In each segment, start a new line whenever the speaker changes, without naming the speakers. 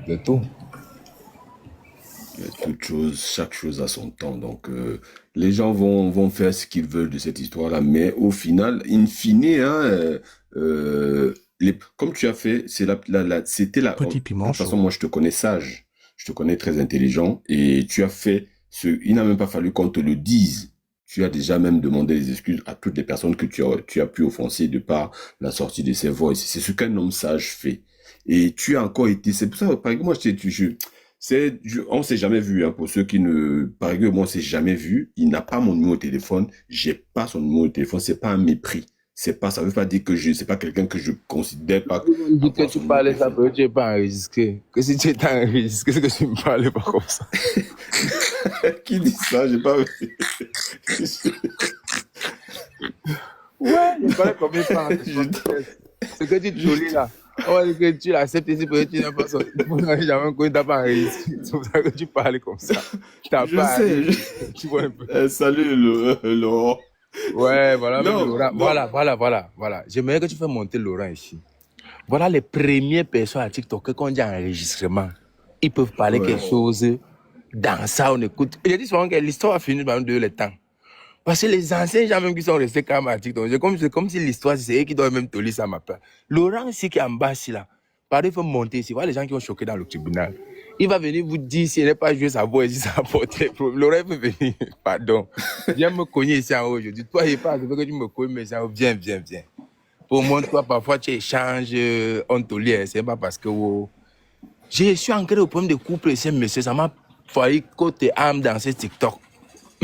C'est tout.
Mais chaque chose a son temps. Donc, les gens vont faire ce qu'ils veulent de cette histoire-là. Mais au final, in fine, hein, comme tu as fait, c'était la. De
Petit piment
toute façon,
chaud.
moi, je te connais sage. Je te connais très intelligent. Et tu as fait il n'a même pas fallu qu'on te le dise. Tu as déjà même demandé des excuses à toutes les personnes que tu as pu offenser de par la sortie de ces voix. C'est ce qu'un homme sage fait. Et tu as encore été. C'est pour ça, par exemple, moi, on s'est jamais vu, hein, pour ceux qui ne, par exemple, moi, on s'est jamais vu. Il n'a pas mon numéro de téléphone. J'ai pas son numéro de téléphone. C'est pas un mépris. Ça veut pas dire que c'est pas quelqu'un que je considère pas
Tout le monde dit que
avoir
tu
son numéro de
parlais ça,
téléphone.
peut tu n'es pas enregistré. Que si tu étais enregistré, c'est que tu ne parlais pas comme ça.
Qui dit ça? J'ai pas vu.
Ouais, je parlais comme il parle.
Je-
Ce que tu te là. On va dire que tu l'acceptes ici, peut-être tu n'as pas sorti. Vous n'avez jamais connu, tu n'as pas enregistré. C'est pour ça que tu parlais comme ça. Tu n'as
Je
pas
sais.
enregistré. Tu vois un peu.
Salut, Laurent.
Ouais, voilà, même
Non,
Laurent.
non.
Voilà. J'aimerais que tu fasses monter Laurent ici. Voilà les premières personnes à TikTok que quand on dit enregistrement, ils peuvent parler
Ouais.
quelque chose. Dans ça, on écoute. Et je dis souvent que l'histoire a fini dans le temps. Parce que les anciens gens même qui sont restés calmes à TikTok, c'est comme si l'histoire, c'est eux qui doivent même te lire ça à ma place. Laurent, ici qui est en bas, ici, là, pareil, il faut monter ici. Voilà les gens qui ont choqué dans le tribunal. Il va venir vous dire s'il n'est pas joué sa voix, si ça apporte des problèmes. Laurent, il peut venir. Pardon. Viens me cogner ici en haut aujourd'hui. Toi, il n'est pas que tu me cognes, mais ça, viens. Pour moi, toi, parfois, tu échanges, on te lit. C'est pas parce que je suis ancré au problème de couple et c'est monsieur, ça m'a failli côté âme dans ce TikTok.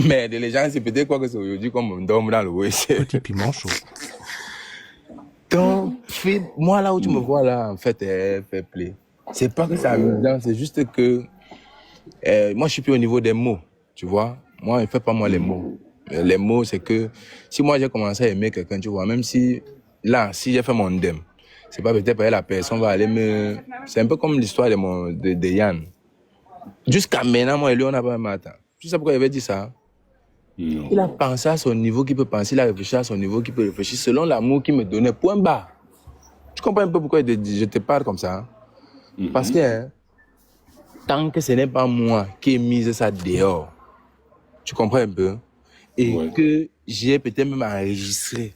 Mais les gens, c'est peut-être quoi que c'est aujourd'hui comme on dorme dans le WC.
Petit piment chaud.
Donc, moi, là où tu me vois, là, en fait, fait play. C'est pas que c'est amusant, c'est juste que moi, je suis plus au niveau des mots, tu vois. Moi, je fais pas moi les mots. Les mots, c'est que si moi, j'ai commencé à aimer quelqu'un, tu vois, même si, là, si j'ai fait mon dème, c'est pas peut-être parce que la personne va aller me... C'est un peu comme l'histoire de Yann. Jusqu'à maintenant, moi et lui, on n'a pas même attend. Tu sais pourquoi il avait dit ça?
Non.
Il a pensé à son niveau qu'il peut penser, il a réfléchi à son niveau qu'il peut réfléchir, selon l'amour qu'il me donnait, point barre. Tu comprends un peu pourquoi je te parle comme ça? Parce que tant que ce n'est pas moi qui ai mis ça dehors, tu comprends un peu? Et
Ouais.
que j'ai peut-être même enregistré.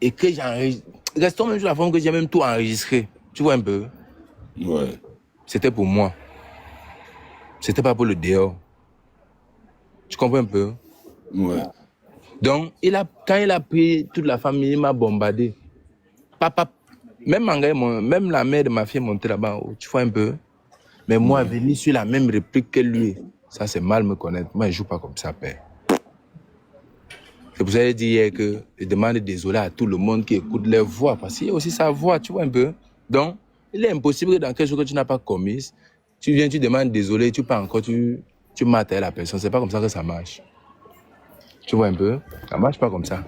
Et que j'enregistre. Restons même sur la forme que j'ai même tout enregistré. Tu vois un peu?
Ouais.
C'était pour moi. C'était pas pour le dehors. Tu comprends un peu?
Ouais.
Donc, quand il a pris toute la famille, il m'a bombardé. Papa, même la mère de ma fille est montée là-bas, tu vois un peu. Mais moi, venir sur la même réplique que lui, ça c'est mal me connaître. Moi, je joue pas comme ça, père. C'est pour ça que j'ai dit hier que je demande désolé à tout le monde qui écoute leur voix, parce qu'il y a aussi sa voix, tu vois un peu. Donc, il est impossible que dans quelque chose que tu n'as pas commis, tu viens, tu demandes désolé, tu pars encore, tu mates la personne. C'est pas comme ça que ça marche. Tu vois un peu? Ça marche pas comme ça.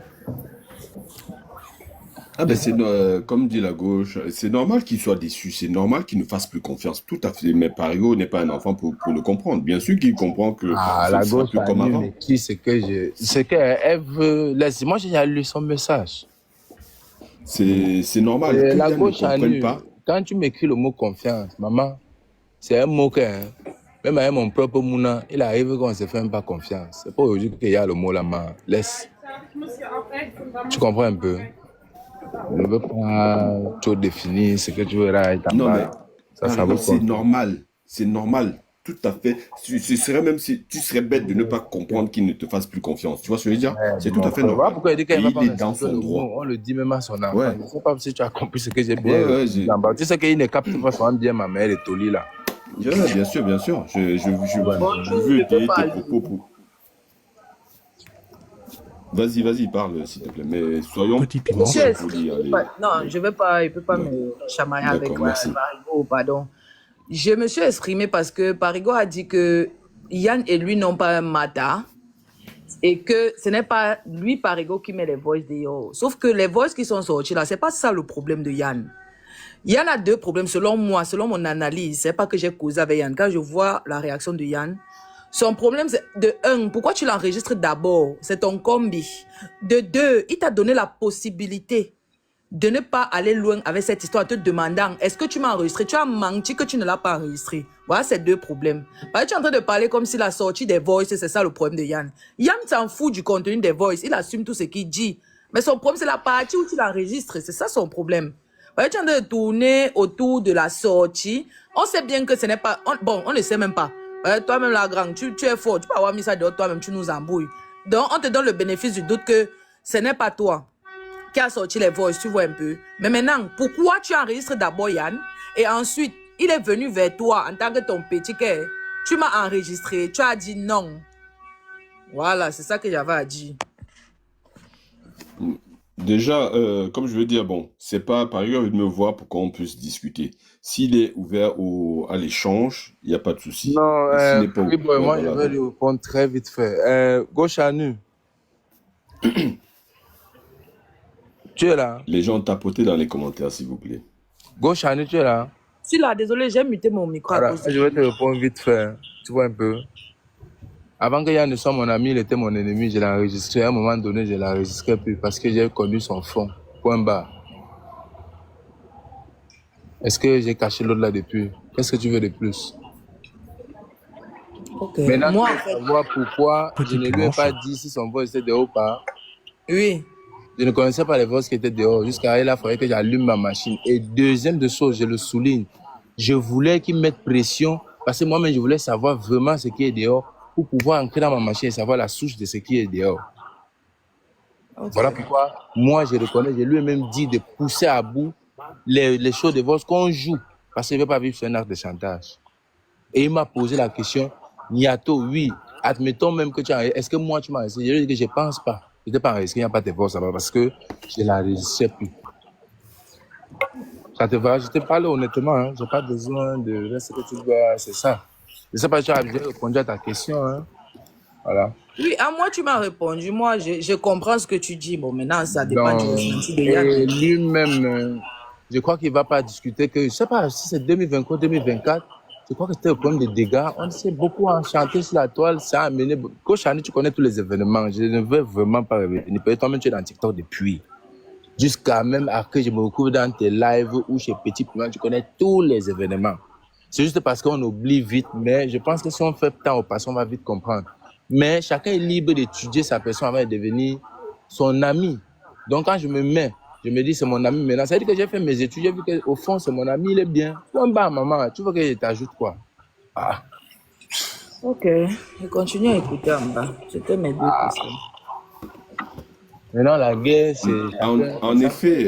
Ah ben comme dit la gauche, c'est normal qu'il soit déçu, c'est normal qu'il ne fasse plus confiance. Tout à fait, mais Parigo n'est pas un enfant pour le comprendre. Bien sûr qu'il comprend que
Ah,
ce ne
la
sera
gauche
plus comme
anime
avant.
écrit ce qu'elle veut. Moi, j'ai lu son message.
C'est normal que
La
Yann ne
gauche
comprenne
anime.
pas.
Quand tu m'écris le mot confiance, maman, c'est un mot que, même avec mon propre Mouna, il arrive qu'on ne se fait même pas confiance. C'est pas aujourd'hui qu'il y a le mot là, maman. Laisse. Tu comprends un peu? Je ne veux pas trop définir ce que tu verras et t'en
Non, mais
bas. Ça
Parigo,
vous
c'est
compte.
normal. C'est normal. Tout à fait. Ce serait même si tu serais bête de ne pas comprendre qu'il ne te fasse plus confiance. Tu vois ce que je veux dire? C'est tout
Mon
à fait
frère, voilà
normal.
pourquoi il dit
Et
qu'il ne va
il
pas
est dans
respecter
son
le mot.
droit.
On le dit même à son enfant.
Ouais.
Je ne sais pas si tu as compris ce que j'ai
Ouais,
bien
ouais,
dit en bas. Tu sais qu'il ne capte pas souvent bien ma mère et Toli là.
ouais, bien sûr, bien sûr. Je
Bonjour,
veux
je peux
étayer tes
parler.
propos pour. Vas-y, parle, s'il te plaît. Mais
Petit piment
Monsieur
soyons
chaud.
Esprit,
polis. Allez.
non, je veux pas, il peut pas
Ouais.
me chamailler avec
D'accord, merci.
Parigo, pardon. Je me suis exprimée parce que Parigo a dit que Yann et lui n'ont pas un mata et que ce n'est pas lui, Parigo, qui met les voices dehors. Sauf que les voices qui sont sorties là, c'est pas ça le problème de Yann. Yann a deux problèmes selon moi, selon mon analyse. C'est pas que j'ai causé avec Yann. Quand je vois la réaction de Yann, son problème, c'est de un, pourquoi tu l'enregistres d'abord? C'est ton combi. De deux, il t'a donné la possibilité de ne pas aller loin avec cette histoire, te demandant est-ce que tu m'as enregistré? Tu as menti que tu ne l'as pas enregistré. Voilà ces deux problèmes. Parce que tu es en train de parler comme si la sortie des voices, c'est ça le problème de Yann. Yann s'en fout du contenu des voices, il assume tout ce qu'il dit. Mais son problème, c'est la partie où tu l'enregistres, c'est ça son problème. Parce que tu es en train de tourner autour de la sortie. On sait bien que ce n'est pas... on ne sait même pas. Toi-même, la grande, tu es fort. Tu peux avoir mis ça dehors, toi-même, tu nous embrouilles. Donc, on te donne le bénéfice du doute que ce n'est pas toi qui a sorti les voices, tu vois un peu. Mais maintenant, pourquoi tu enregistres d'abord Yann et ensuite, il est venu vers toi en tant que ton petit cœur. Tu m'as enregistré, tu as dit non. Voilà, c'est ça que j'avais à dire.
Déjà, comme je veux dire, bon, c'est pas par exemple de me voir pour qu'on puisse discuter. S'il est ouvert à l'échange, il n'y a pas de souci.
Non,
Et s'il n'est pas
Free Boy,
ouvert,
moi, je
voilà.
vais lui répondre très vite fait. Gauche à nu, tu es là?
Les gens tapotez dans les commentaires, s'il vous plaît.
Gauche à nu, tu es là?
Si là, désolé, j'ai muté mon micro à
Voilà,
cause de...
je vais te répondre vite fait. Tu vois un peu. Avant que Yann ne soit mon ami, il était mon ennemi. Je l'ai enregistré. À un moment donné, je l'ai enregistré plus parce que j'ai connu son fond. Point barre. Est-ce que j'ai caché l'autre là depuis? Qu'est-ce que tu veux de plus?
Ok.
Maintenant,
Moi,
tu
en
veux
fait,
savoir pourquoi je
Petit
ne lui ai pas
planche.
dit si son voix était dehors ou pas.
oui.
Je ne connaissais pas les voix qui étaient dehors. Jusqu'à là, il fallait que j'allume ma machine. Et deuxième de chose, je le souligne, je voulais qu'il mette pression parce que moi-même, je voulais savoir vraiment ce qui est dehors pour pouvoir entrer dans ma machine et savoir la souche de ce qui est dehors.
Ok.
Voilà pourquoi moi, je reconnais, je lui ai même dit de pousser à bout les choses de voix qu'on joue parce qu'il ne veut pas vivre sur un acte de chantage. Et il m'a posé la question, Niato, oui, admettons même que tu as... Est-ce que moi, tu m'as enregistré? Je lui ai dit que je ne pense pas. Je n'étais pas enregistré, il n'y a pas de voix là-bas parce que je ne l'enregistrais plus. Ça te va? Je te parle honnêtement, hein. Je n'ai pas besoin de ce que tu dois, c'est ça. Je ne sais pas si tu as répondu à ta question. Hein. Voilà.
Oui, à moi, tu m'as répondu. Moi, je comprends ce que tu dis. Bon, maintenant, ça dépend du
Donc,
ressenti de
et
Yann.
lui-même, je crois qu'il ne va pas discuter que, je ne sais pas si c'est 2023, 2024, je crois que c'était le problème des dégâts. On s'est beaucoup enchanté sur la toile, ça a amené... Coach Annie, tu connais tous les événements. Je ne veux vraiment pas revenir. Peut-être toi-même, tu es dans TikTok depuis. Jusqu'à même à que je me retrouve dans tes lives ou chez Petit Piment, tu connais tous les événements. C'est juste parce qu'on oublie vite, mais je pense que si on fait temps au passé, on va vite comprendre. Mais chacun est libre d'étudier sa personne avant de devenir son ami. Donc quand je me mets, je me dis c'est mon ami maintenant, ça veut dire que j'ai fait mes études, j'ai vu qu'au fond c'est mon ami, il est bien. Point bas, maman, tu veux que je t'ajoute quoi? Ah.
Ok, je continue à écouter en bas. C'était mes deux questions.
Maintenant la guerre, c'est
En effet,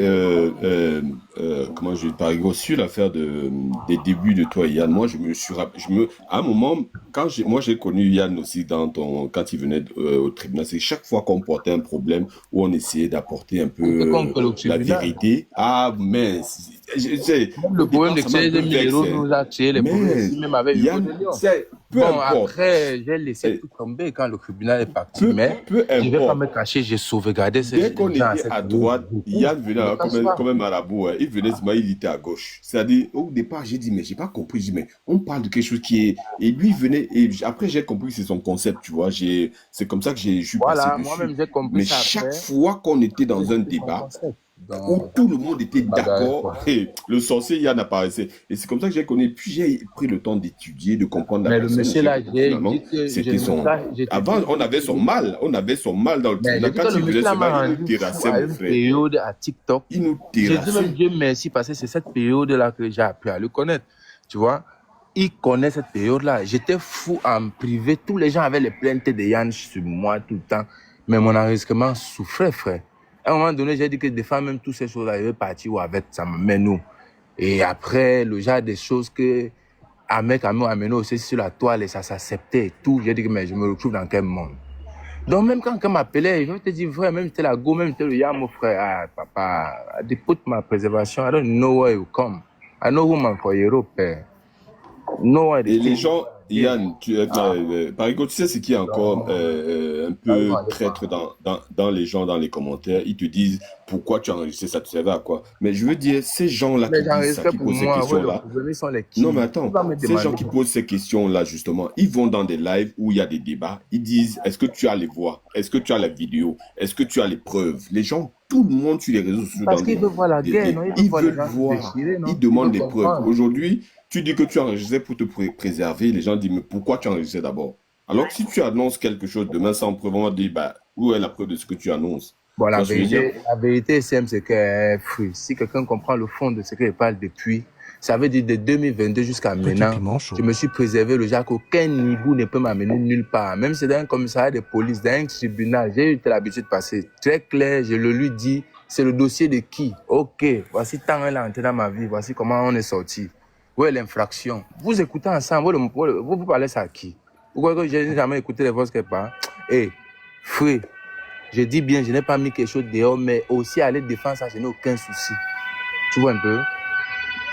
comment je vais par exemple sur l'affaire des débuts de toi et Yann, moi je me suis à un moment quand moi j'ai connu Yann aussi quand il venait au tribunal, c'est chaque fois qu'on portait un problème où on essayait d'apporter un peu
contre le
la
tribunal.
vérité. Ah mince, je sais.
Même le problème de créer des 1000 euros nous a créé les problèmes ici, même avec Hugo
Yann,
de Lyon.
peu
Bon,
importe.
après, j'ai laissé tout tomber quand le tribunal est parti,
Peu
mais
peu
je ne vais pas
importe.
me cacher, j'ai sauvegardé ces
Dès qu'on
gens à
était
cette
à
période.
droite,
Beaucoup.
Yann venait
Je ne cache pas.
comme un marabout. Hein. Il venait, il était à gauche. C'est-à-dire, au départ, j'ai dit, mais j'ai pas compris. J'ai dit, mais on parle de quelque chose qui est. Et lui venait, et après, j'ai compris que c'est son concept, tu vois. C'est comme ça que je suis passé
Voilà,
dessus.
moi-même j'ai compris
Mais
ça
chaque
après.
fois qu'on était dans un
C'est son
débat,
concept.
où
Donc,
tout le monde était
bagarre,
d'accord,
quoi.
et le sorcier Yann apparaissait. Et c'est comme ça que j'ai connu. Puis j'ai pris le temps d'étudier, de comprendre la
Mais le
personne.
monsieur
J'ai
là,
vu que
j'ai
finalement,
dit que je
c'était
ne
son.
pas. J'étais
Avant,
dit,
on avait son mal. On avait son mal dans le
mais j'ai
tribunal.
dit que
Quand
le
il
monsieur
faisait
là m'a
cela, il nous
rendu fou
terrassait,
à
mon
une
frère.
période à TikTok.
Il nous
J'ai dit même
terrassait.
Dieu merci parce que c'est cette période-là que j'ai appris à le connaître. Tu vois, il connaît cette période-là. J'étais fou en privé. Tous les gens avaient les plaintes de Yann sur moi tout le temps. Mais mon enregistrement souffrait, frère. À un moment donné, j'ai dit que des fois, même toutes ces choses-là, il veut partir ou avec, ça me met nous. Et après, le genre des choses que un mec a amené aussi sur la toile et ça s'acceptait et tout. J'ai dit que mais je me retrouve dans quel monde? Donc même quand on m'appelait, je te dis, frère, même c'était la go, même c'était le yam, mon frère, ah, papa, I put my preservation, I don't know where you come. I know who man for Europe. No one
Et
is
Yann, par exemple, tu sais ce qui est encore un peu traître dans les gens, dans les commentaires. Ils te disent pourquoi tu as enregistré ça, tu savais à quoi. Mais je veux dire, ces gens-là
Mais
qui disent ça,
j'enregistrais
qui
pour
posent ces
moi. Ouais, le
questions-là,
problème, ils sont les
non, mais
qui? Tu
attends,
vas me
ces gens
demander.
qui posent ces questions-là, justement, ils vont dans des lives où il y a des débats. Ils disent, est-ce que tu as les voix? Est-ce que tu as la vidéo? Est-ce que tu as les preuves? Les gens, tout le monde sur les réseaux sociaux,
Parce qu'ils veulent voir la guerre, non? Ils veulent
ils
voir les
veulent
gens se
voir,
déchirer,
ils
non? Ils
demandent
veulent
des preuves.
comprendre.
Aujourd'hui, tu dis que tu as enregistré pour te préserver. Les gens disent, mais pourquoi tu as enregistré d'abord? Alors que si tu annonces quelque chose demain sans preuve, on va dire, bah, où est la preuve de ce que tu annonces?
Bon,
Tu vois ce que je veux dire?
la vérité, Sam, c'est que si quelqu'un comprend le fond de ce que je parle depuis, ça veut dire de 2022 jusqu'à maintenant, je me suis préservé le genre qu'aucun nibou ne peut m'amener nulle part. Même si c'est dans un commissariat de police, dans un tribunal, j'ai eu l'habitude de passer très clair, je le lui dis, c'est le dossier de qui? Ok, voici tant elle est entrée dans ma vie, voici comment on est sorti. Où est l'infraction? Vous écoutez ensemble, vous parlez ça à qui? Vous croyez que je n'ai jamais écouté les voix quelque part? Eh, frère. Je dis bien, je n'ai pas mis quelque chose dehors, mais aussi aller défendre ça, je n'ai aucun souci. Tu vois un peu?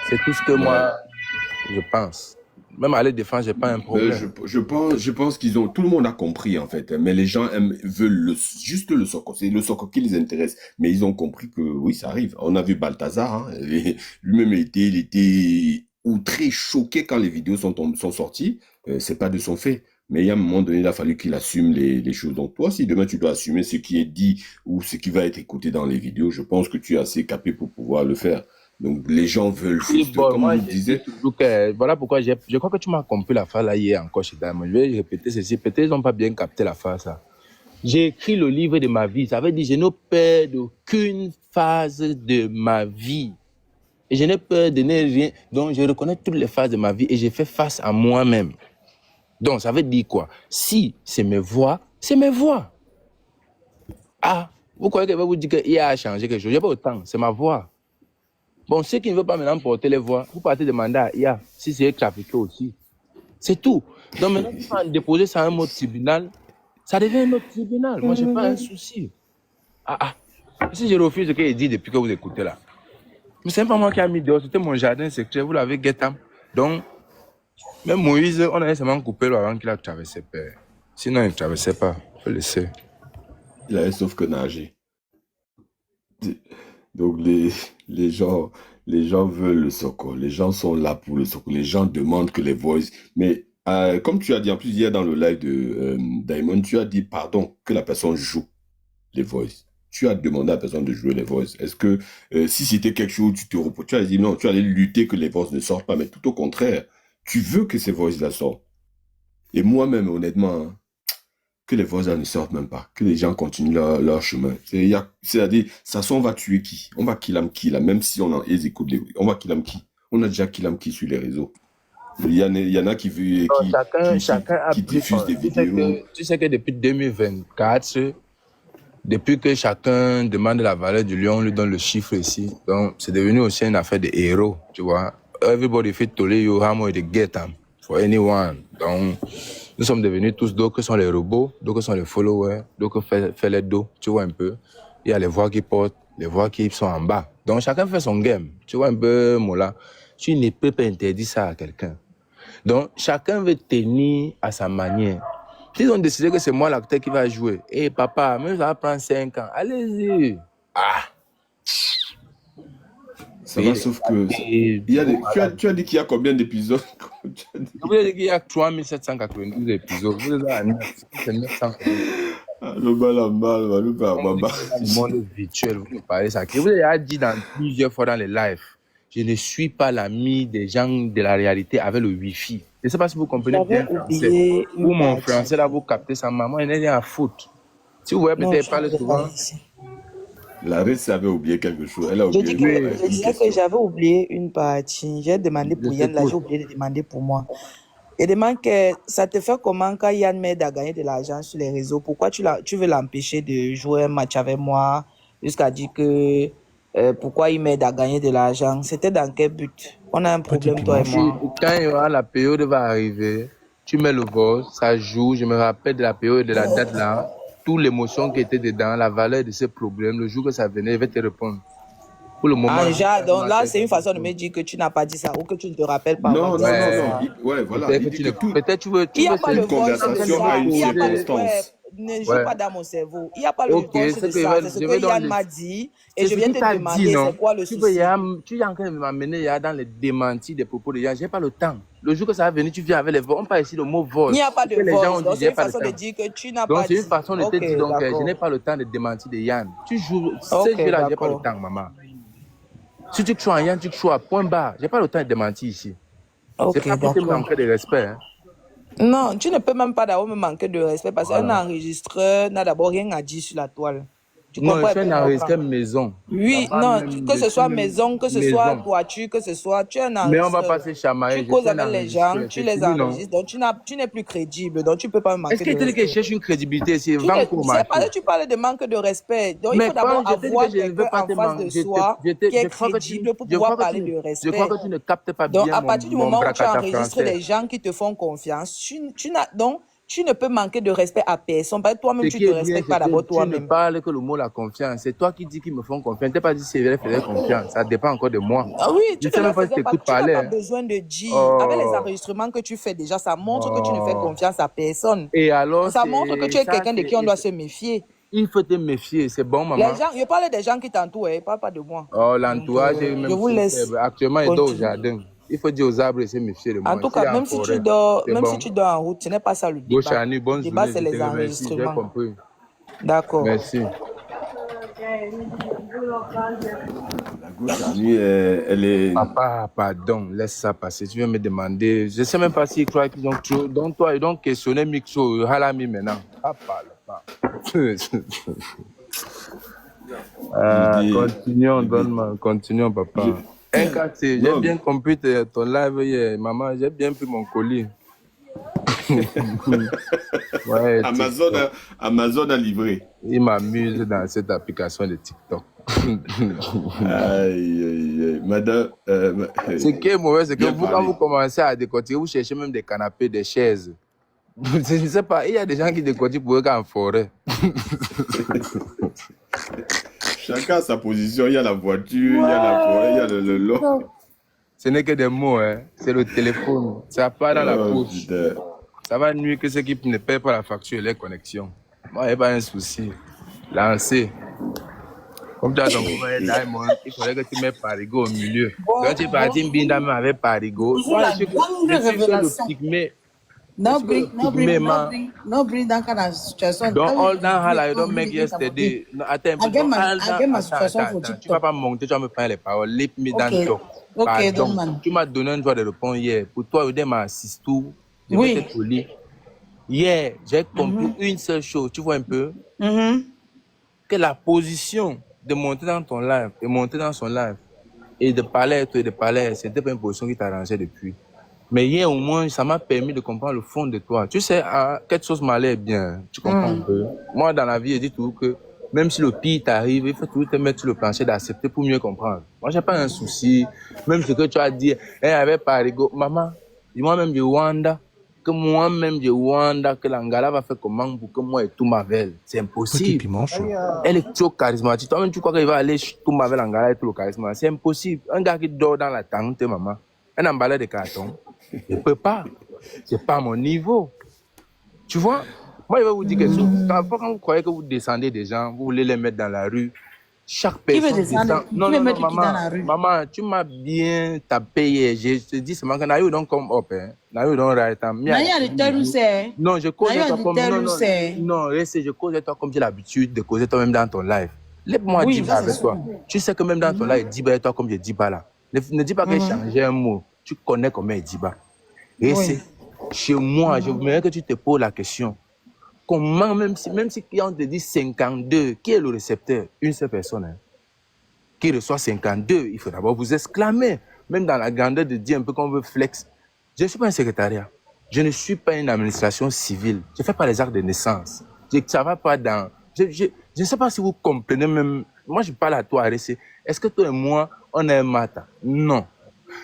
C'est tout ce que
Ben,
moi, je pense. Même aller défendre, j'ai pas un
ben,
problème.
je pense qu'ils ont, tout le monde a compris en fait, mais les gens veulent juste le soccer, c'est le soccer qui les intéresse. Mais ils ont compris que oui, ça arrive. On a vu Balthazar, hein, et lui-même il était outré, choqué quand les vidéos sont sorties. C'est pas de son fait. Mais il y a un moment donné, il a fallu qu'il assume les choses. Donc toi, si demain tu dois assumer ce qui est dit ou ce qui va être écouté dans les vidéos, je pense que tu es assez capé pour pouvoir le faire. Donc les gens veulent
Oui,
juste,
bon,
comme
moi,
on
je dis
disait,
toujours que, voilà pourquoi je crois que tu m'as compris la phase là hier encore chez Diamond. Je vais répéter ceci. Peut-être ils n'ont pas bien capté la phase là. J'ai écrit le livre de ma vie. Ça veut dire, je n'ai peur d'aucune phase de ma vie. Et je n'ai peur de ne rien. Donc, je reconnais toutes les phases de ma vie et j'ai fait face à moi-même. Donc, ça veut dire quoi? Si c'est mes voix, c'est mes voix. Ah, vous croyez qu'elle va vous dire qu'il a changé quelque chose? Il n'y a pas autant, c'est ma voix. Bon, ceux qui ne veulent pas maintenant porter les voix, vous partez demander à IA si c'est trafiqué aussi. C'est tout. Donc maintenant, si on déposer ça à un autre tribunal, ça devient un autre tribunal. Moi, je n'ai pas un souci. Ah. Si je refuse ce qu'il dit depuis que vous écoutez là. Mais c'est pas moi qui a mis dehors, c'était mon jardin secret, vous l'avez guettam. Donc, même Moïse, on avait seulement coupé le avant qu'il a traversé père. Sinon, il ne traversait pas. Il faut laisser.
il avait sauf que nager. Donc les gens, les gens veulent le soccer. Les gens sont là pour le soccer. Les gens demandent que les voices. Mais comme tu as dit en plus hier dans le live de Diamond, tu as dit pardon que la personne joue les voices. Tu as demandé à la personne de jouer les voices. Est-ce que si c'était quelque chose, tu as dit non, tu allais lutter que les voices ne sortent pas, mais tout au contraire, tu veux que ces voices-là sortent. Et moi-même, honnêtement, hein, que les voisins ne sortent même pas, que les gens continuent leur chemin. C'est-à-dire, ça on va tuer qui? On va kill qui là, même si ils écoutent on va kill qui? On a déjà kill qui sur les réseaux. Il y en a
Chacun a
qui
pris
diffusent
son...
des vidéos.
Tu sais que depuis 2024, depuis que chacun demande la valeur du lion, on lui donne le chiffre ici. Donc, c'est devenu aussi une affaire de héros, tu vois. Everybody fit to you, how much they get for anyone. Donc, nous sommes devenus tous, d'autres sont les robots, d'autres sont les followers, d'autres fait les dos, tu vois un peu. Il y a les voix qui portent, les voix qui sont en bas. Donc, chacun fait son game, tu vois un peu, Mola. Tu ne peux pas interdire ça à quelqu'un. Donc, chacun veut tenir à sa manière. S'ils ont décidé que c'est moi l'acteur qui va jouer, et papa, même ça va prendre 5 ans, allez-y.
Ça va, sauf que tu as dit qu'il y a combien d'épisodes?
Je vous ai dit qu'il y a 3792 épisodes. Vous êtes à 900, c'est 900.
Le
monde virtuel, vous me parlez ça. Je vous ai déjà dit plusieurs fois dans les lives, je ne suis pas l'ami des gens de la réalité avec le Wi-Fi. Je ne sais pas si vous comprenez bien le français. Ou mon français là, vous captez sa maman, elle n'a rien à foutre. Si vous voyez peut-être parler souvent.
Larisse avait oublié quelque chose. Elle a
Je
oublié
disais que j'avais oublié une partie. J'ai demandé pour Yann, là, j'ai oublié de demander pour moi. Et demande que ça te fait comment quand Yann m'aide à gagner de l'argent sur les réseaux? Pourquoi tu veux l'empêcher de jouer un match avec moi jusqu'à dire que pourquoi il m'aide à gagner de l'argent? C'était dans quel but? On a un problème, toi et moi.
Quand la période va arriver, tu mets le boss, ça joue. Je me rappelle de la période, de la date là. Toute l'émotion qui était dedans, la valeur de ces problèmes, le jour que ça venait, il va te répondre. Pour le moment,
Anja,
je
donc là,
m'appelle
c'est une
pas
façon de
beaucoup.
me dire que tu n'as pas dit ça ou que tu ne te rappelles pas avoir
Non,
dit
non,
ça.
non,
C'est
non.
ça.
Ouais, voilà.
Peut-être
Il
que
dit
tu
que
ne...
tout,
Peut-être tu
Il n'y a
veux
pas le
une
voice de
conversation
ça.
a une
Il n'y a pas le. Ouais,
circonstance.
ne joue
Ouais.
pas dans mon cerveau. Il n'y a pas le
Ok,
voice
c'est
de
que
ça. C'est ce
je
que
vais dans
Yann
le...
m'a dit et
C'est
je
ce
viens
qu'il
te
t'a dit,
demander c'est
non?
quoi le
Tu veux,
souci.
tu es en train de m'amener dans les démentis des propos des gens. J'ai pas le temps. Le jour que ça va venir, tu viens avec les voix. On parle ici le mot
Il n'y a
voice.
pas
Ce
de
que les gens
voice.
ont dit,
Donc, c'est
j'ai
une
pas le
façon de
temps.
dire que tu n'as
Donc,
pas
c'est une
dit.
façon de te
Ok,
dire donc, je
d'accord.
n'ai pas le temps de démentir de Yann. Tu joues, ces
Ok,
jeux-là, j'ai pas le
d'accord.
temps, maman. Si tu crois en Yann, tu crois, point barre. J'ai pas le temps de démentir ici. C'est
Ok,
pas pour te
d'accord.
manquer de respect. Hein.
Non, tu ne peux même pas d'abord me manquer de respect parce qu'un
Voilà.
enregistreur n'a d'abord rien à dire sur la toile. Tu
Non,
comprends
je
un
fais
peu,
un
mon grand?
enregistrement maison.
Oui,
Là-bas
non,
même,
que ce
dessus
soit
même,
maison, que ce soit
maison.
toiture, que ce soit, tu es un
Mais on va
enregistreur.
pas se chamailler.
Tu
Je
causes
suis un
avec les gens,
enregistreur.
tu
C'est
les
fini, non?
enregistres, donc tu n'es plus crédible, donc tu ne peux pas me
Est-ce
manquer
que
de
tel que je
respect.
cherche une crédibilité, c'est
Tu ne,
Vanco
c'est parce
marché.
que tu parles de manque de respect. Donc, il
Mais
faut d'abord
quand je te dis que
avoir
je ne veux
quelqu'un
pas
en
te
face de
manquer,
soi qui est crédible pour
je
pouvoir
crois que
parler de
je crois que
respect.
tu ne captes pas
Donc,
bien
à partir du
mon
moment où tu
bracata
enregistres
français.
des gens qui te font confiance, donc, tu ne peux manquer de respect à personne. Parce que toi-même,
Ce
tu
qui
ne te
est bien,
respectes
c'est
pas
que
d'abord
tu ne
toi-même.
parles que le mot la confiance. C'est toi qui dis qu'ils me font confiance. Tu n'as pas dit si je faisais confiance. Ça dépend encore de moi.
Ah oui,
Je
tu
ne
ne
sais même
leur
pas si
faisais
tu
pas.
écoutes
Tu n'as
parler.
pas
Hein.
besoin de dire. Avec les
Oh,
enregistrements que tu fais déjà, ça montre que tu ne fais
oh.
confiance à personne.
Et alors,
Ça montre que tu es quelqu'un de qui on doit se méfier.
il faut te méfier. C'est bon,
Les
maman.
gens, je parle des gens qui t'entourent, je ne parle pas de moi.
Oh,
Donc,
l'entourage est
je
même
vous
trop
laisse
faible. Actuellement, il dort au
continuer.
jardin. Il faut dire aux arbres de se méfier de
En
moi.
tout
S'il
cas,
est en forêt, c'est
même si
bon.
tu dors en route, ce n'est pas ça le débat.
Gauchani,
Le
bonne
débat,
journée.
c'est
Je te
les
remercie. J'ai
enregistrements.
compris.
D'accord.
Merci.
La gauche à nuit, elle est.
Papa, pardon, laisse ça passer. Tu viens me demander. Je ne sais même pas s'ils croient qu'ils ont trop. Donc, toi, ils ont questionné Mixo, Halami maintenant. Papa, pas.
Je dis.
Continuons, papa.
je-
NKT, j'ai
Non,
bien compris ton live hier. Maman, j'ai bien pris mon colis. Ouais,
Amazon
TikTok.
Amazon a livré.
Il m'amuse dans cette application de TikTok.
Aïe, aïe, aïe. Madame,
Ce qui est mauvais, c'est que
bien
vous, quand
parlé.
vous commencez à décortiquer, vous cherchez même des canapés, des chaises. Je ne sais pas, il y a des gens qui décortiquent pour eux qu'en forêt.
Chacun a sa position. Il y a la voiture, il y a la forêt, il y a le lot.
Ce n'est que des mots, hein. C'est le téléphone. Ça part dans la
Oh,
poche.
putain.
Ça va nuire que ceux qui ne paient pas la facture et les connexions. Moi, il n'y a pas un souci. Lancez. Comme tu as ton copain Diamond, il faudrait que tu mettes Parigo au milieu. Quand tu es parti Mbinda même avec Parigo, moi, je suis que le pygmée.
No
Je suis que le
bring, no
pygmée,
bring, no
man.
bring, no bring that kind of situation.
Don't
Tell
all
me
down how you
no
don't make
bring it about
yesterday.
it.
No, attends un peu.
I get
Don't
my,
all
I
down.
get my
Attends,
situation
attends,
for
attends. Tu vas
TikTok.
pas monter, tu vas me prendre les paroles. Let me down
Okay,
talk.
okay, don't
Pardon.
man.
Tu m'as donné un droit de répondre hier. Pour toi, Odem m'a assisté. Je vais
Oui.
te coller. Hier, j'ai compris une seule chose. Tu vois un peu
Mhm.
que la position de monter dans ton live, de monter dans son live et de parler à toi et de parler, c'était pas une position qui t'arrangeait depuis. Mais hier, au moins, ça m'a permis de comprendre le fond de toi. Tu sais, quelque chose m'allait bien. Tu comprends un peu? Moi, dans la vie, je dis toujours que même si le pire t'arrive, il faut toujours te mettre sur le plancher d'accepter pour mieux comprendre. Moi, j'ai pas un souci. Même ce que tu as dit, avec Parigo, maman, moi-même, je Wanda, que l'Angala va faire comment pour que moi et tout m'avelle. C'est
Petit
impossible.
piment chaud.
Elle est trop charismatique. Toi-même, tu crois qu'il va aller tout m'avelle Angala et tout le charisme. C'est impossible. Un gars qui dort dans la tente, maman, un emballage de carton, je peux pas. C'est pas mon niveau. Tu vois? Moi, je vais vous dire quelque chose. Quand vous croyez que vous descendez des gens, vous voulez les mettre dans la rue, chaque
Qui veut
personne
descendre?
descend.
Qui
Non,
veut
non, non,
mettre qui dans
maman.
la rue?
Maman, tu m'as bien tapé hier. Je te dis seulement que Nayo don't come up. Hein. Nayo don't right.
Naya de tell say.
Non, je cause
Naya
toi
de
comme...
tell
Non,
you
non,
say.
non, reste, je cause toi comme j'ai l'habitude de causer toi-même dans ton live. Laisse-moi
Oui,
dire
ça c'est
avec toi.
sûr.
Tu sais que même dans ton live, dis pas toi comme je dis pas là. Ne dis pas que j'ai changé un mot. Tu connais comment il dit pas. Et
Oui.
c'est chez moi, je voudrais que tu te poses la question. Comment, même si on te dit 52, qui est le récepteur? Une seule personne. Hein, qui reçoit 52, il faut d'abord vous exclamer. Même dans la grandeur de dire un peu qu'on veut flex. Je ne suis pas un secrétariat. Je ne suis pas une administration civile. Je ne fais pas les actes de naissance. Ça va pas dans... Je ne sais pas si vous comprenez même... Moi, je parle à toi, RC. Est-ce que toi et moi, on est un matin? Non.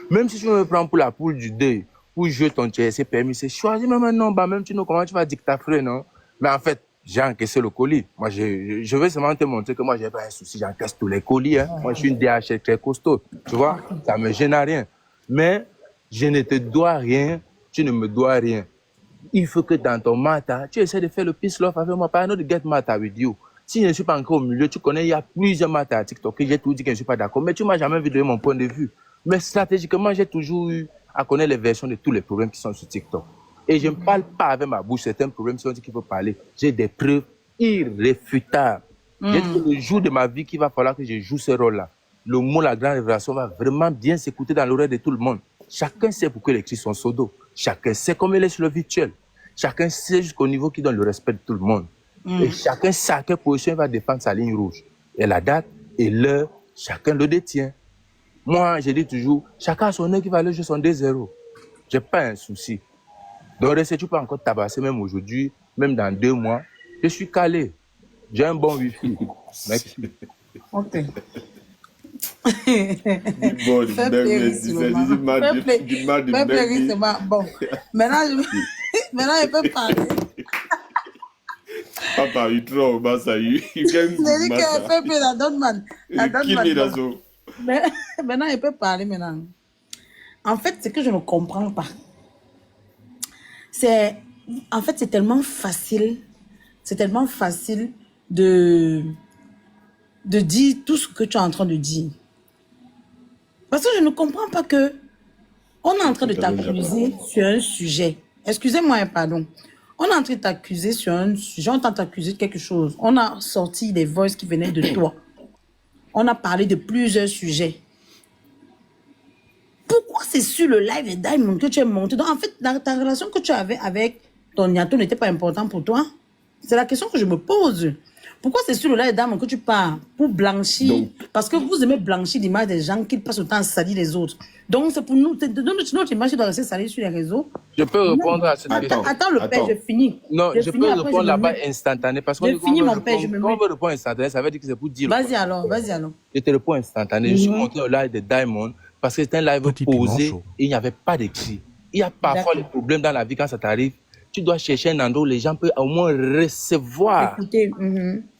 Même si tu me prends pour la poule du deuil, pour jouer ton TSC permis, c'est choisi même non, bah même tu know comment tu vas dicter, non? Mais en fait, j'ai encaissé le colis. Moi, je veux seulement te montrer que moi, j'ai pas un souci, j'encaisse tous les colis. Hein. Moi, je suis une DHL très costaud. Tu vois, ça me gêne à rien. Mais je ne te dois rien, tu ne me dois rien. Il faut que dans ton matin, tu essaies de faire le peace love avec moi. Pas un autre get matter with you. Si je ne suis pas encore au milieu, tu connais, il y a plusieurs matins à TikTok. J'ai tout dit que je ne suis pas d'accord. Mais tu m'as jamais vu donner mon point de vue. Mais stratégiquement, j'ai toujours eu à connaître les versions de tous les problèmes qui sont sur TikTok. Et je ne parle pas avec ma bouche. Certains problèmes, si on dit qu'il faut parler. J'ai des preuves irréfutables. J'ai dit que le jour de ma vie qu'il va falloir que je joue ce rôle-là, le mot, la grande révélation va vraiment bien s'écouter dans l'oreille de tout le monde. Chacun sait pourquoi les cris sont sodo. Chacun sait comment il est sur le virtuel. Chacun sait jusqu'au niveau qui donne le respect de tout le monde. Et chacun sait à quelle position il va défendre sa ligne rouge. Et la date et l'heure, chacun le détient. Moi, je dis toujours, chacun a son heure qui va aller jouer son 2-0. Je n'ai pas un souci. Donc, si tu peux encore tabasser même aujourd'hui, même dans 2 mois, je suis calé. J'ai un bon wifi. Mec.
Ok.
Bon,
Fais plairisement. Fais plairisement. Bon. Maintenant, je peux parler.
Papa, you throw Massa, you can
C'est dit qu'elle fait plus la donne man.
Bon.
Mais maintenant, elle peut parler maintenant. En fait, ce que je ne comprends pas, c'est... En fait, c'est tellement facile. C'est tellement facile de dire tout ce que tu es en train de dire. Parce que je ne comprends pas que on est en train de t'accuser sur un sujet. Excusez-moi, pardon. On est en train de t'accuser sur un sujet, on est en train de t'accuser de quelque chose. On a sorti des voices qui venaient de toi. On a parlé de plusieurs sujets. Pourquoi c'est sur le live de Diamond que tu es monté? Donc, en fait, ta relation que tu avais avec ton Niato n'était pas importante pour toi? C'est la question que je me pose. Pourquoi c'est sur le live de Diamond que tu pars? Pour blanchir?
Donc,
parce que vous aimez blanchir l'image des gens qui passent le temps à salir les autres. Donc, c'est pour nous. Notre image doit rester salie sur les réseaux.
Je peux répondre à cette question.
Attends, le père, je finis.
Non, je peux répondre là-bas instantané. Parce que
je finis, mon père, je me
quand
mets.
on veut répondre instantané, ça veut dire que c'est pour dire.
Vas-y alors, vas-y alors.
Je te réponds instantané. Je suis monté au live de Diamond parce que c'était un live posé et il n'y avait pas d'écrit. Il y a parfois des problèmes dans la vie quand ça t'arrive. Tu dois chercher un endroit où les gens peuvent au moins recevoir
Écoutez,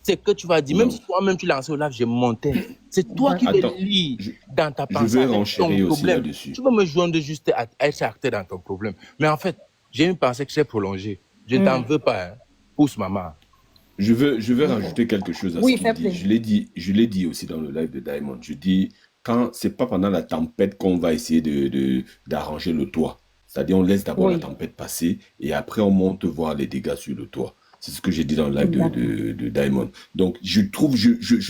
ce que tu vas dire. Même si toi-même tu lançais au live, je montais. C'est toi qui le lis dans ta pensée.
Je vais
avec
renchérir
ton
aussi
problème.
là-dessus.
Tu peux me joindre juste à être acteur dans ton problème. Mais en fait, j'ai une pensée que j'ai prolongée. Je t'en veux pas, hein. Pousse maman.
Je veux rajouter quelque chose à
Oui,
ce qu'il dit. Je l'ai dit aussi dans le live de Diamond. Je dis, quand c'est pas pendant la tempête qu'on va essayer d'arranger le toit. C'est-à-dire, on laisse d'abord la tempête passer et après, on monte voir les dégâts sur le toit. C'est ce que j'ai dit dans le live de Diamond. Donc, je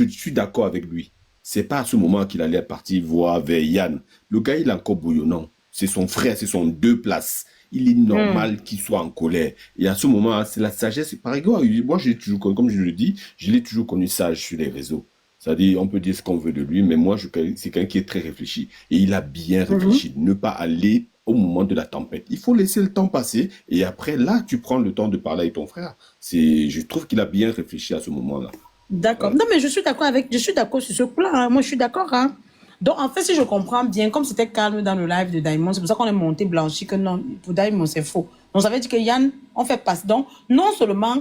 suis d'accord avec lui. C'est pas à ce moment qu'il allait partir voir vers Yann. Le gars, il est encore bouillonnant. C'est son frère, c'est son 2 places. Il est normal qu'il soit en colère. Et à ce moment, c'est la sagesse. Par exemple, moi, j'ai toujours, comme je le dis, je l'ai toujours connu sage sur les réseaux. C'est-à-dire, on peut dire ce qu'on veut de lui, mais moi, c'est quelqu'un qui est très réfléchi. Et il a bien réfléchi. Ne pas aller au moment de la tempête. Il faut laisser le temps passer. Et après, là, tu prends le temps de parler avec ton frère. Je trouve qu'il a bien réfléchi à ce moment-là.
D'accord. Non, mais je suis d'accord sur ce plan. Hein. Moi, je suis d'accord. Hein. Donc, en fait, si je comprends bien, comme c'était calme dans le live de Diamond, c'est pour ça qu'on est monté blanchi que non, pour Diamond, c'est faux. Donc, ça veut dire que Yann, on fait passer. Donc, non seulement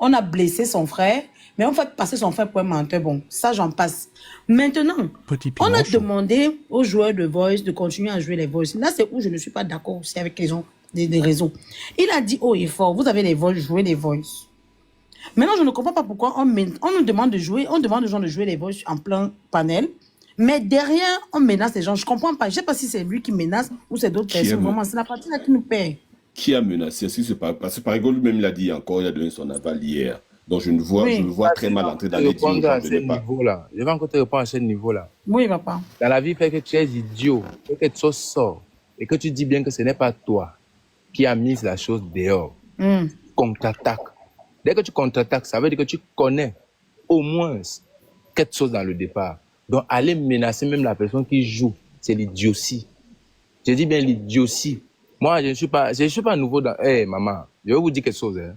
on a blessé son frère, mais on fait passer son frère pour un menteur. Bon, ça, j'en passe. Maintenant, on a demandé aux joueurs de Voice de continuer à jouer les Voice. Là, c'est où je ne suis pas d'accord aussi avec les gens des réseaux. Il a dit haut et fort, vous avez les Voice, jouez les Voice. Maintenant, je ne comprends pas pourquoi on nous demande de jouer, on demande aux gens de jouer les Voice en plein panel. Mais derrière, on menace les gens. Je ne comprends pas. Je ne sais pas si c'est lui qui menace ou c'est d'autres personnes. Vraiment, c'est la partie là qui nous paie.
Qui a menacé? Parce que par exemple, lui-même l'a dit encore, il a donné son aval hier. Donc je me vois très mal entrer dans les dires.
Je vais encore te répondre à ce niveau-là.
Oui, papa.
Dans la vie, fait que tu es idiot, fait que tu sors et que tu dis bien que ce n'est pas toi qui as mis la chose dehors. Contre-attaque. Dès que tu contre-attaques, ça veut dire que tu connais au moins quelque chose dans le départ. Donc, aller menacer même la personne qui joue, c'est l'idiotie. Je dis bien l'idiotie. Moi, je ne suis pas nouveau dans... Hey, maman, je vais vous dire quelque chose. Hein.